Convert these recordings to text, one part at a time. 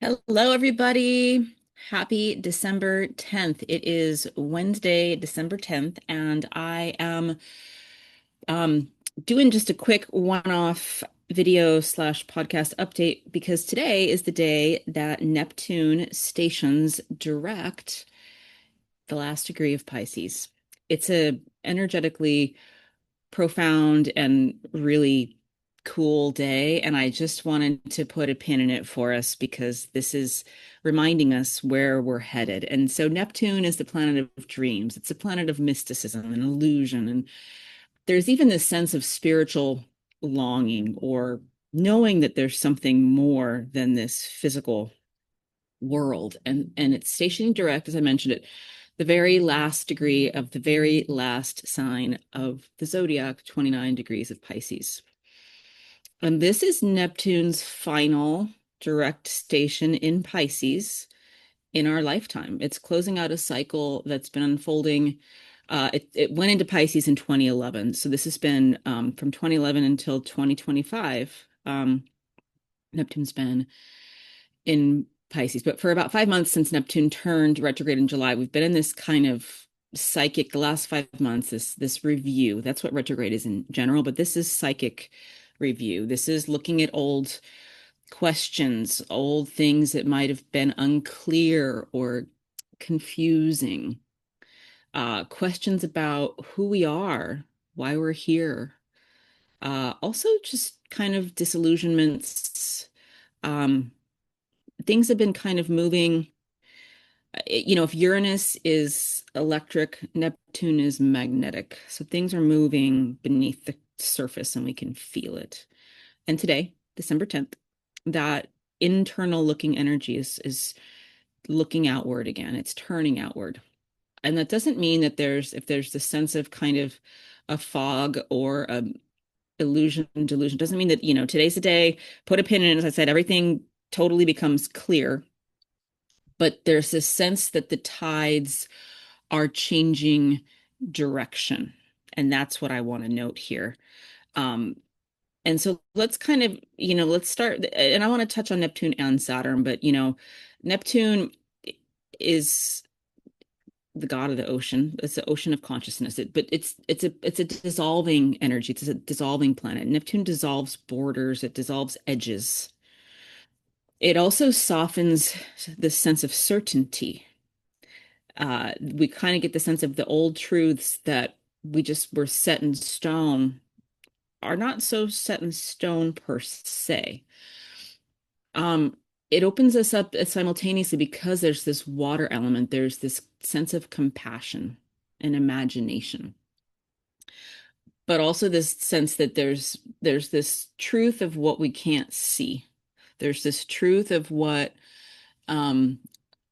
Hello, everybody. Happy December 10th. It is Wednesday, December 10th, and I am um, doing just a quick one-off video slash podcast update because today is the day that Neptune stations direct the last degree of Pisces. It's a energetically profound and really cool day. And I just wanted to put a pin in it for us because this is reminding us where we're headed. And so Neptune is the planet of dreams. It's a planet of mysticism and illusion. And there's even this sense of spiritual longing or knowing that there's something more than this physical world. And it's stationing direct, as I mentioned it, the very last degree of the very last sign of the zodiac, 29 degrees of Pisces. And this is Neptune's final direct station in Pisces in our lifetime. It's closing out a cycle that's been unfolding. It went into Pisces in 2011. So this has been from 2011 until 2025. Neptune's been in Pisces. But for about 5 months since Neptune turned retrograde in July, we've been in this kind of psychic, the last 5 months, this review. That's what retrograde is in general, but this is psychic review. This is looking at old questions, old things that might have been unclear or confusing. Questions about who we are, why we're here. Also just kind of disillusionments. Um, Things have been kind of moving. If Uranus is electric, Neptune is magnetic. So things are moving beneath the surface and we can feel it. And today, December 10th, that internal looking energy is looking outward again. It's turning outward. And that doesn't mean that if there's the sense of kind of a fog or a illusion, delusion, doesn't mean that, today's the day, put a pin in it. As I said, everything totally becomes clear. But there's this sense that the tides are changing direction. And that's what I want to note here. Um, and so let's kind of, let's start. And I want to touch on Neptune and Saturn, but, Neptune is the god of the ocean. It's the ocean of consciousness. But it's a dissolving energy. It's a dissolving planet. Neptune dissolves borders. It dissolves edges. It also softens the sense of certainty. We kind of get the sense of the old truths that we just were set in stone are not so set in stone per se. Um, it opens us up simultaneously because there's this water element, there's this sense of compassion and imagination, but also this sense that there's this truth of what we can't see. There's this truth of what um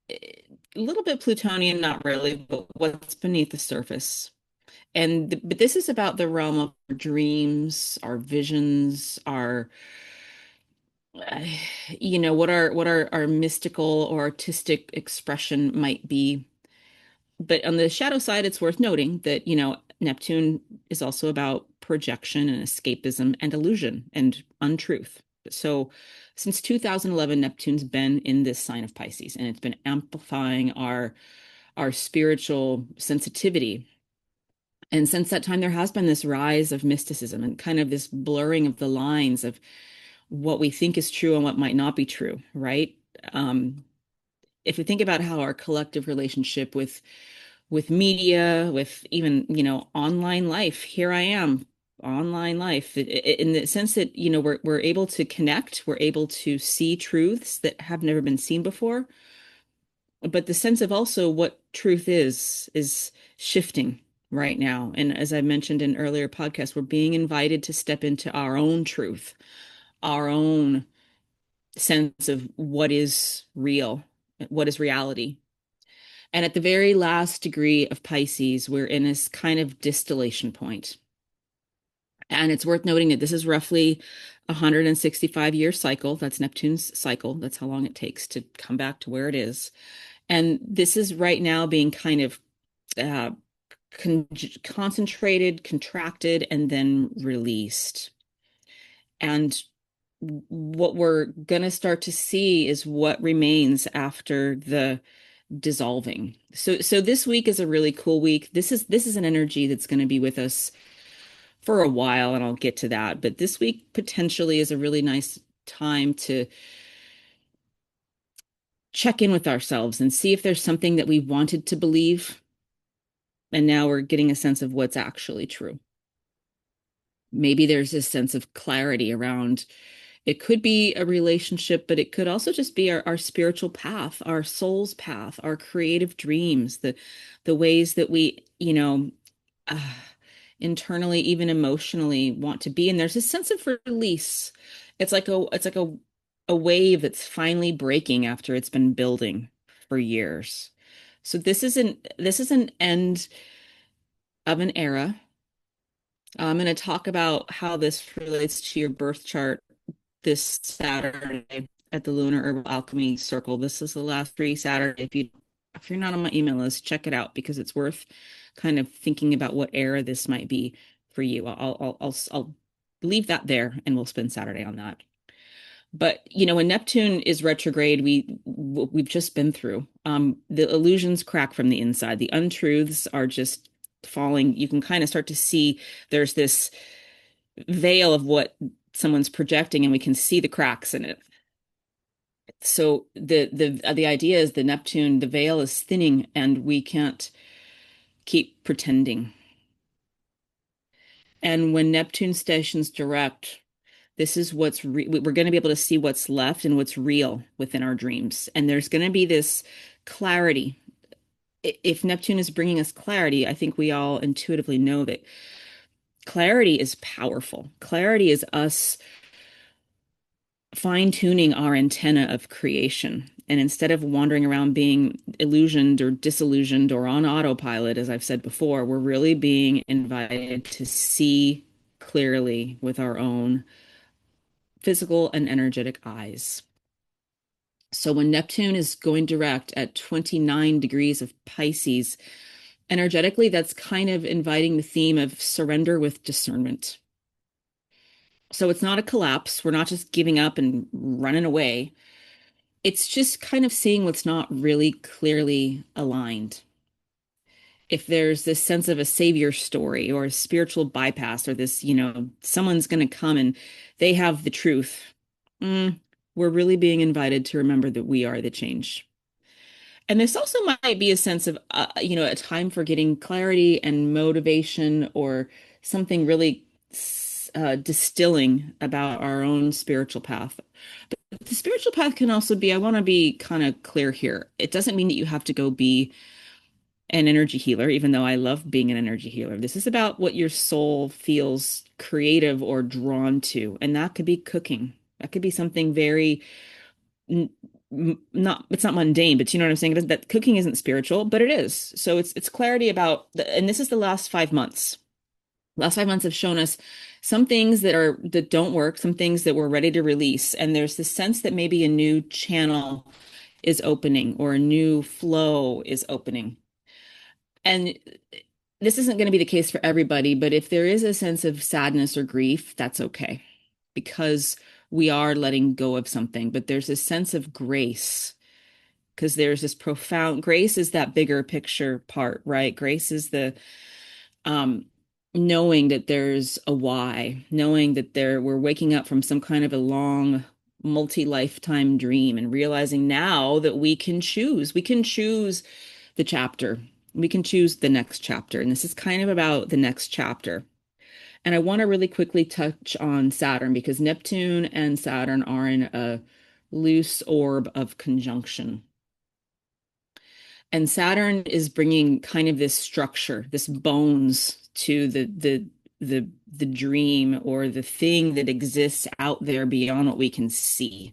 a little bit Plutonian, not really, but what's beneath the surface. But this is about the realm of our dreams, our visions, our uh, what our mystical or artistic expression might be. But on the shadow side, it's worth noting that, Neptune is also about projection and escapism and illusion and untruth. So since 2011, Neptune's been in this sign of Pisces, and it's been amplifying our spiritual sensitivity. And since that time, there has been this rise of mysticism and kind of this blurring of the lines of what we think is true and what might not be true, right? Um, if we think about how our collective relationship with media, with even, online life, here I am, online life, in the sense that, we're able to connect, we're able to see truths that have never been seen before, but the sense of also what truth is shifting right now. And as I mentioned in earlier podcasts, we're being invited to step into our own truth, our own sense of what is real, what is reality. And at the very last degree of Pisces, we're in this kind of distillation point. And it's worth noting that this is roughly a 165-year cycle. That's Neptune's cycle. That's how long it takes to come back to where it is. And this is right now being kind of uh, concentrated, contracted, and then released. And what we're going to start to see is what remains after the dissolving. So this week is a really cool week. This is an energy that's going to be with us for a while, and I'll get to that. But this week potentially is a really nice time to check in with ourselves and see if there's something that we wanted to believe, and now we're getting a sense of what's actually true. Maybe there's a sense of clarity around it could be a relationship, but it could also just be our spiritual path, our soul's path, our creative dreams, the ways that we, uh, internally, even emotionally want to be. And there's a sense of release. It's like a wave that's finally breaking after it's been building for years. So this is an end of an era. I'm going to talk about how this relates to your birth chart this Saturday at the Lunar Herbal Alchemy Circle. This is the last free Saturday. If you're not on my email list, check it out because it's worth kind of thinking about what era this might be for you. I'll leave that there and we'll spend Saturday on that. But when Neptune is retrograde, we've just been through. The illusions crack from the inside. The untruths are just falling. You can kind of start to see there's this veil of what someone's projecting, and we can see the cracks in it. So the idea is the Neptune, the veil is thinning, and we can't keep pretending. And when Neptune stations direct, this is we're going to be able to see what's left and what's real within our dreams. And there's going to be this clarity. If Neptune is bringing us clarity, I think we all intuitively know that clarity is powerful. Clarity is us fine-tuning our antenna of creation. And instead of wandering around being illusioned or disillusioned or on autopilot, as I've said before, we're really being invited to see clearly with our own physical and energetic eyes. So when Neptune is going direct at 29 degrees of Pisces, energetically, that's kind of inviting the theme of surrender with discernment. So it's not a collapse. We're not just giving up and running away. It's just kind of seeing what's not really clearly aligned. If there's this sense of a savior story or a spiritual bypass or this, someone's going to come and they have the truth, we're really being invited to remember that we are the change. And this also might be a sense of, a time for getting clarity and motivation or something really distilling about our own spiritual path. But the spiritual path can also be, I want to be kind of clear here. It doesn't mean that you have to go be an energy healer, even though I love being an energy healer. This is about what your soul feels creative or drawn to. And that could be cooking. That could be something very not it's not mundane, but you know what I'm saying? That cooking isn't spiritual, but it is. So it's clarity about and this is the last 5 months. Last 5 months have shown us some things that don't work, some things that we're ready to release. And there's this sense that maybe a new channel is opening or a new flow is opening. And this isn't going to be the case for everybody, but if there is a sense of sadness or grief, that's okay because we are letting go of something. But there's a sense of grace because there's this profound grace is that bigger picture part, right? Grace is the knowing that there's a why, knowing that we're waking up from some kind of a long multi-lifetime dream and realizing now that we can choose the chapter. We can choose the next chapter. And this is kind of about the next chapter. And I want to really quickly touch on Saturn because Neptune and Saturn are in a loose orb of conjunction. And Saturn is bringing kind of this structure, this bones to the dream or the thing that exists out there beyond what we can see.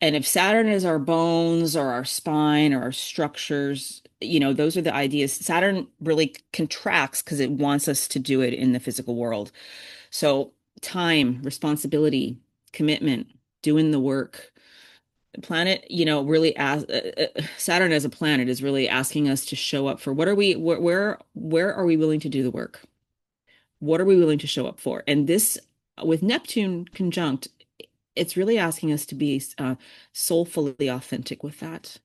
And if Saturn is our bones or our spine or our structures, those are the ideas. Saturn really contracts because it wants us to do it in the physical world. So time, responsibility, commitment, doing the work. The planet, really Saturn as a planet is really asking us to show up for where are we willing to do the work? What are we willing to show up for? And this with Neptune conjunct, it's really asking us to be soulfully authentic with that,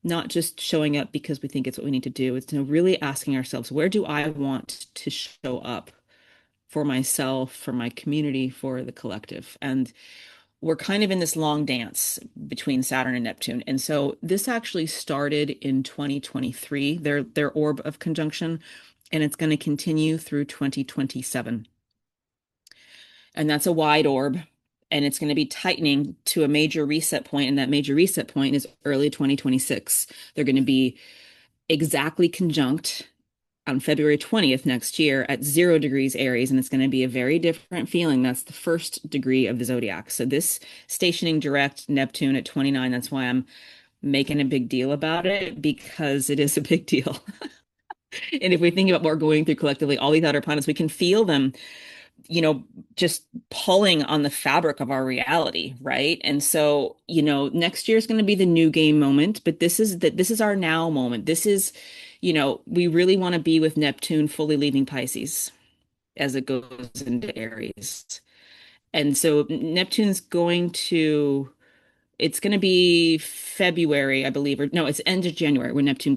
not just showing up because we think it's what we need to do. It's, really asking ourselves, where do I want to show up for myself, for my community, for the collective? And we're kind of in this long dance between Saturn and Neptune. And so this actually started in 2023, their orb of conjunction, and it's going to continue through 2027. And that's a wide orb. And it's going to be tightening to a major reset point, and that major reset point is early 2026. They're going to be exactly conjunct on February 20th next year at 0 degrees Aries, and it's going to be a very different feeling. That's the first degree of the zodiac. So this stationing direct Neptune at 29, that's why I'm making a big deal about it, because it is a big deal. And if we think about what we're going through collectively, all these outer planets, we can feel them, you know, just pulling on the fabric of our reality, right? And so, next year is going to be the new game moment, but this is our now moment. This is, we really want to be with Neptune fully leaving Pisces as it goes into Aries. And so Neptune's it's going to be February, I believe, or no, it's end of January when Neptune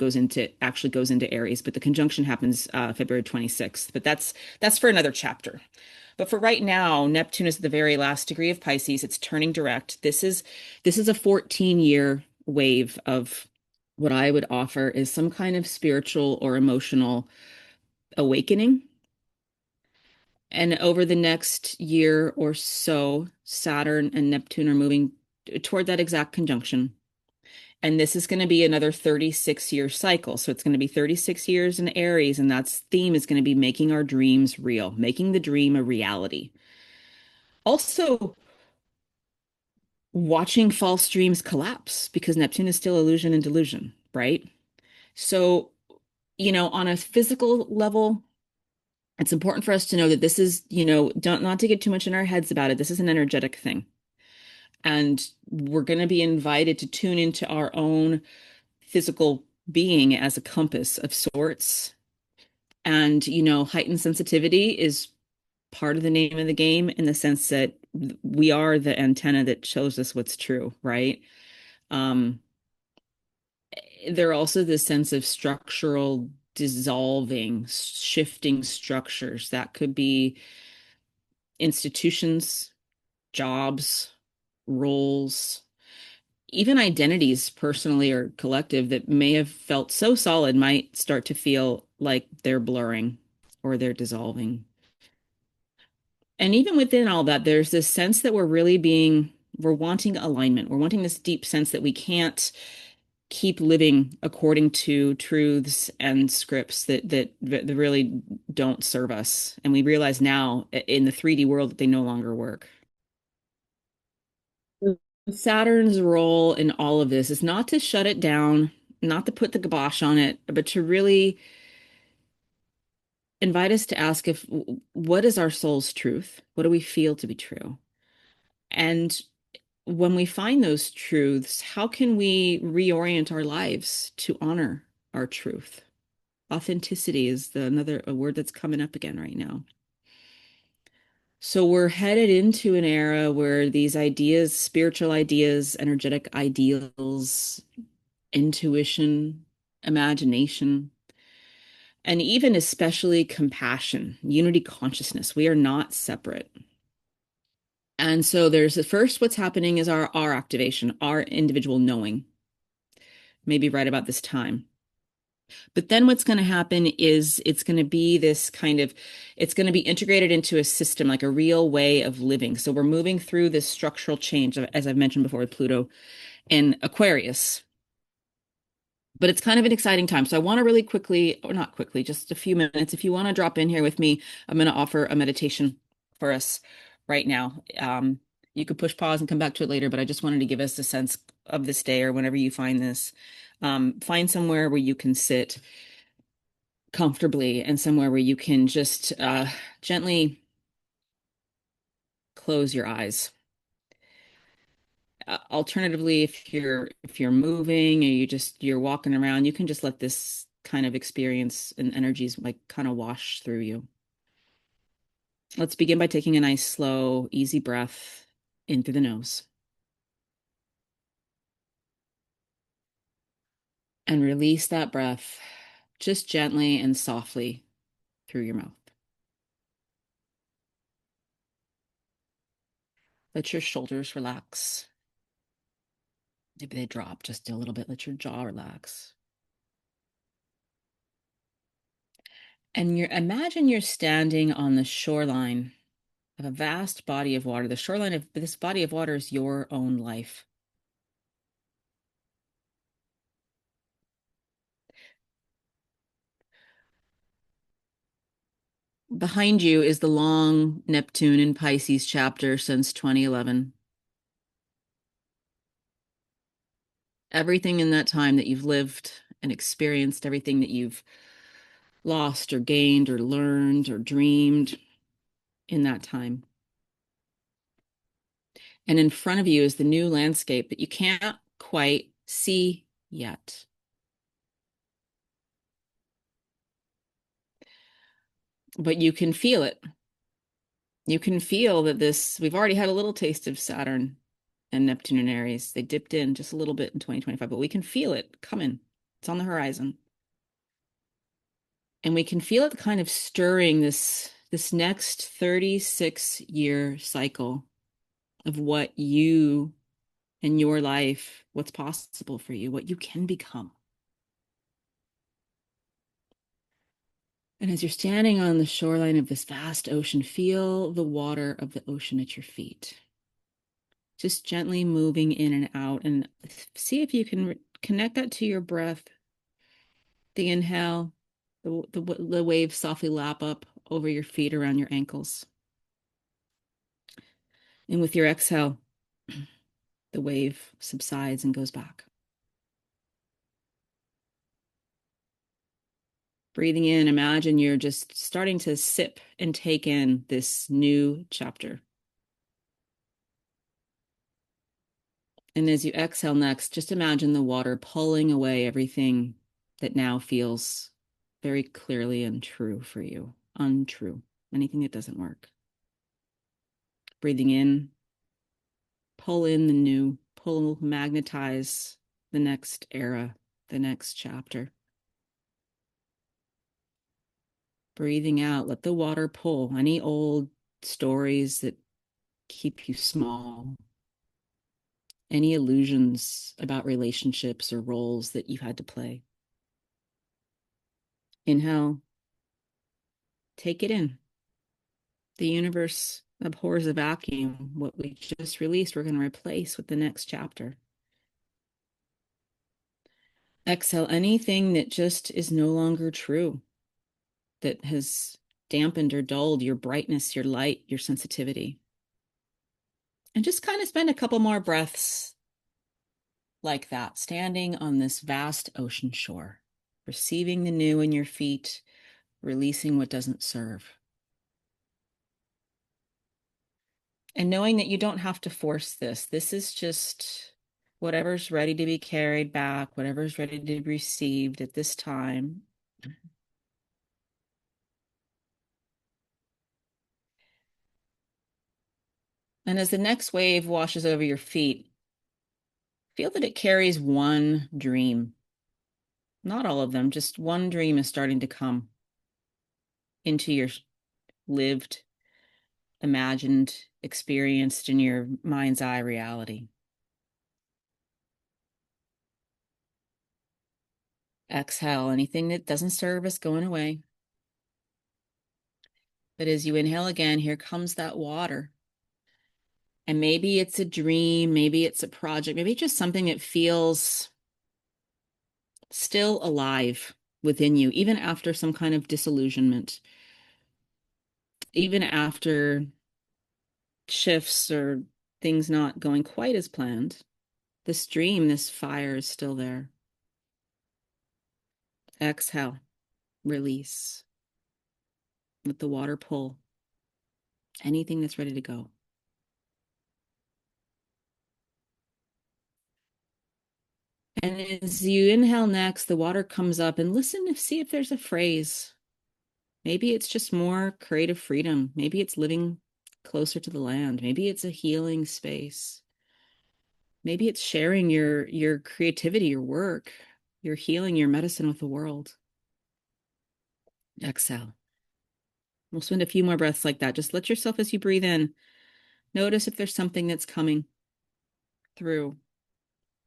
actually goes into Aries, but the conjunction happens February 26th. But that's for another chapter. But for right now, Neptune is the very last degree of Pisces. It's turning direct. This is a 14-year wave of what I would offer is some kind of spiritual or emotional awakening. And over the next year or so, Saturn and Neptune are moving toward that exact conjunction. And this is going to be another 36-year cycle. So it's going to be 36 years in Aries, and that's theme is going to be making our dreams real, making the dream a reality. Also, watching false dreams collapse because Neptune is still illusion and delusion, right? So, on a physical level, it's important for us to know that this is, don't not to get too much in our heads about it. This is an energetic thing. And we're going to be invited to tune into our own physical being as a compass of sorts. And, heightened sensitivity is part of the name of the game in the sense that we are the antenna that shows us what's true, right? Um, there also this sense of structural dissolving, shifting structures that could be institutions, jobs, roles, even identities, personally or collective, that may have felt so solid might start to feel like they're blurring or they're dissolving. And even within all that, there's this sense that we're wanting alignment. We're wanting this deep sense that we can't keep living according to truths and scripts that really don't serve us. And we realize now in the 3D world that they no longer work. Saturn's role in all of this is not to shut it down, not to put the kibosh on it, but to really invite us to ask if what is our soul's truth? What do we feel to be true? And when we find those truths, how can we reorient our lives to honor our truth? Authenticity is another a word that's coming up again right now. So we're headed into an era where these ideas, spiritual ideas, energetic ideals, intuition, imagination, and even especially compassion, unity consciousness. We are not separate. And so there's the first, what's happening is our activation, our individual knowing, maybe right about this time. But then what's going to happen is it's going to be it's going to be integrated into a system, like a real way of living. So we're moving through this structural change, as I've mentioned before, with Pluto in Aquarius. But it's kind of an exciting time. So I want to really quickly, or not quickly, just a few minutes. If you want to drop in here with me, I'm going to offer a meditation for us right now. You could push pause and come back to it later, but I just wanted to give us a sense of this day or whenever you find this. Find somewhere where you can sit comfortably and somewhere where you can just gently close your eyes. Alternatively, if you're moving or you're walking around, you can just let this kind of experience and energies like kind of wash through you. Let's begin by taking a nice, slow, easy breath. in through the nose. And release that breath just gently and softly through your mouth. Let your shoulders relax. Maybe they drop just a little bit. Let your jaw relax. And imagine you're standing on the shoreline of a vast body of water. The shoreline of this body of water is your own life. Behind you is the long Neptune and Pisces chapter since 2011. Everything in that time that you've lived and experienced, everything that you've lost or gained or learned or dreamed in that time. And in front of you is the new landscape that you can't quite see yet. But you can feel it. You can feel that we've already had a little taste of Saturn and Neptune and Aries. They dipped in just a little bit in 2025, but we can feel it coming. It's on the horizon. And we can feel it kind of stirring this next 36-year cycle of what you and your life, what's possible for you, what you can become. And as you're standing on the shoreline of this vast ocean, feel the water of the ocean at your feet. Just gently moving in and out, and see if you can connect that to your breath. The inhale, the waves softly lap up over your feet around your ankles. And with your exhale, the wave subsides and goes back. Breathing in, imagine you're just starting to sip and take in this new chapter. And as you exhale next, just imagine the water pulling away everything that now feels very clearly untrue for you, untrue, anything that doesn't work. Breathing in, pull in the new, magnetize the next era, the next chapter. Breathing out, let the water pull any old stories that keep you small, any illusions about relationships or roles that you've had to play. Inhale, take it in. The universe abhors a vacuum. What we just released, we're going to replace with the next chapter. Exhale anything that just is no longer true, that has dampened or dulled your brightness, your light, your sensitivity. And just kind of spend a couple more breaths like that, standing on this vast ocean shore, receiving the new in your feet, releasing what doesn't serve. And knowing that you don't have to force this. This is just whatever's ready to be carried back, whatever's ready to be received at this time. And as the next wave washes over your feet, feel that it carries one dream. Not all of them, just one dream is starting to come into your lived, imagined, experienced in your mind's eye reality. Exhale, anything that doesn't serve is going away. But as you inhale again, here comes that water. And maybe it's a dream, maybe it's a project, maybe it's just something that feels still alive within you, even after some kind of disillusionment, even after shifts or things not going quite as planned. This dream, this fire is still there. Exhale, release. Let the water pull anything that's ready to go. And as you inhale next, the water comes up, and listen to see if there's a phrase. Maybe it's just more creative freedom. Maybe it's living closer to the land. Maybe it's a healing space. Maybe it's sharing your creativity, your work, your healing, your medicine with the world. Exhale. We'll spend a few more breaths like that. Just let yourself, as you breathe in, notice if there's something that's coming through.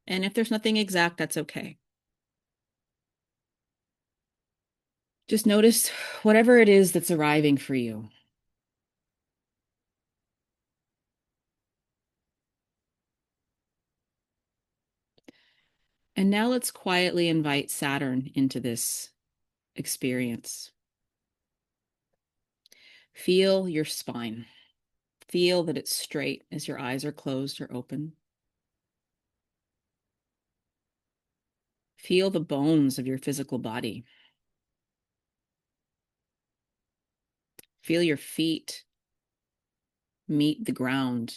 And if there's nothing exact, that's okay. Just notice whatever it is that's arriving for you. And now let's quietly invite Saturn into this experience. Feel your spine. Feel that it's straight as your eyes are closed or open. Feel the bones of your physical body. Feel your feet meet the ground.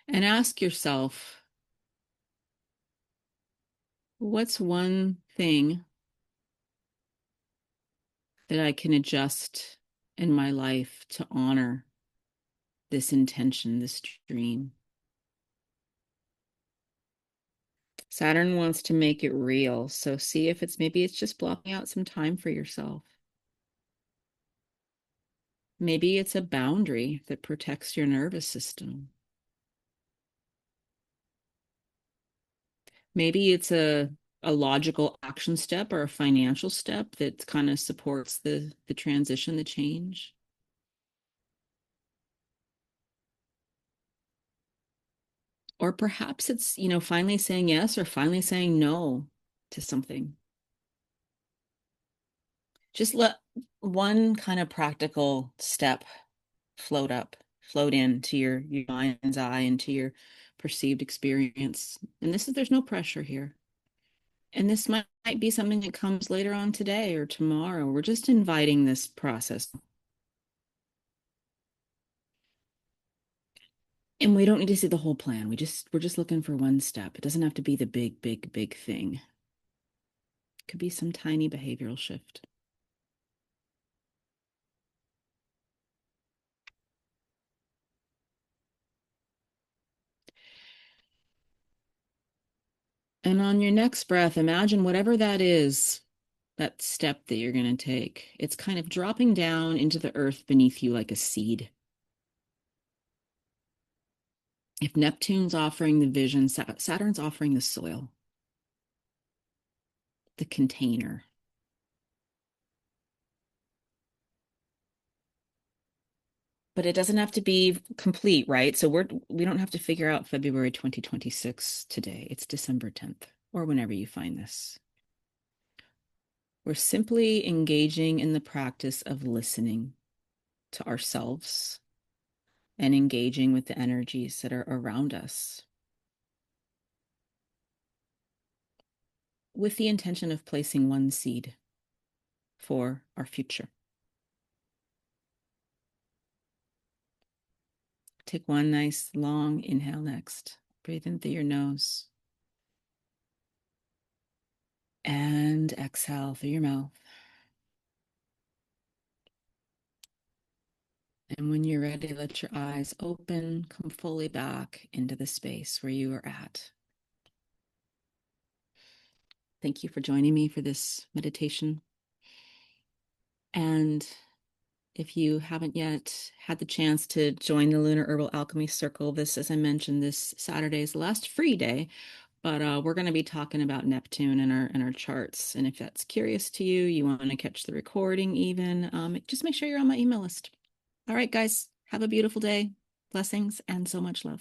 And ask yourself, what's one thing that I can adjust in my life to honor this intention, this dream? Saturn wants to make it real. So see if maybe it's just blocking out some time for yourself. Maybe it's a boundary that protects your nervous system. Maybe it's a logical action step or a financial step that kind of supports the transition, the change. Or perhaps it's, finally saying yes or finally saying no to something. Just let one kind of practical step float in to your mind's eye, into your perceived experience. And there's no pressure here. And this might be something that comes later on today or tomorrow. We're just inviting this process. And we don't need to see the whole plan. We're just looking for one step. It doesn't have to be the big, big, big thing. It could be some tiny behavioral shift. And on your next breath, imagine whatever that is, that step that you're going to take. It's kind of dropping down into the earth beneath you like a seed. If Neptune's offering the vision, Saturn's offering the soil, the container. But it doesn't have to be complete, right? So we don't have to figure out February 2026 today. It's December 10th or whenever you find this. We're simply engaging in the practice of listening to ourselves and engaging with the energies that are around us with the intention of placing one seed for our future. Take one nice long inhale next. Breathe in through your nose. And exhale through your mouth. And when you're ready, let your eyes open, come fully back into the space where you are at. Thank you for joining me for this meditation. And if you haven't yet had the chance to join the Lunar Herbal Alchemy Circle, this, as I mentioned, this Saturday is the last free day, but we're going to be talking about Neptune in our charts. And if that's curious to you, you want to catch the recording even, just make sure you're on my email list. All right, guys, have a beautiful day. Blessings and so much love.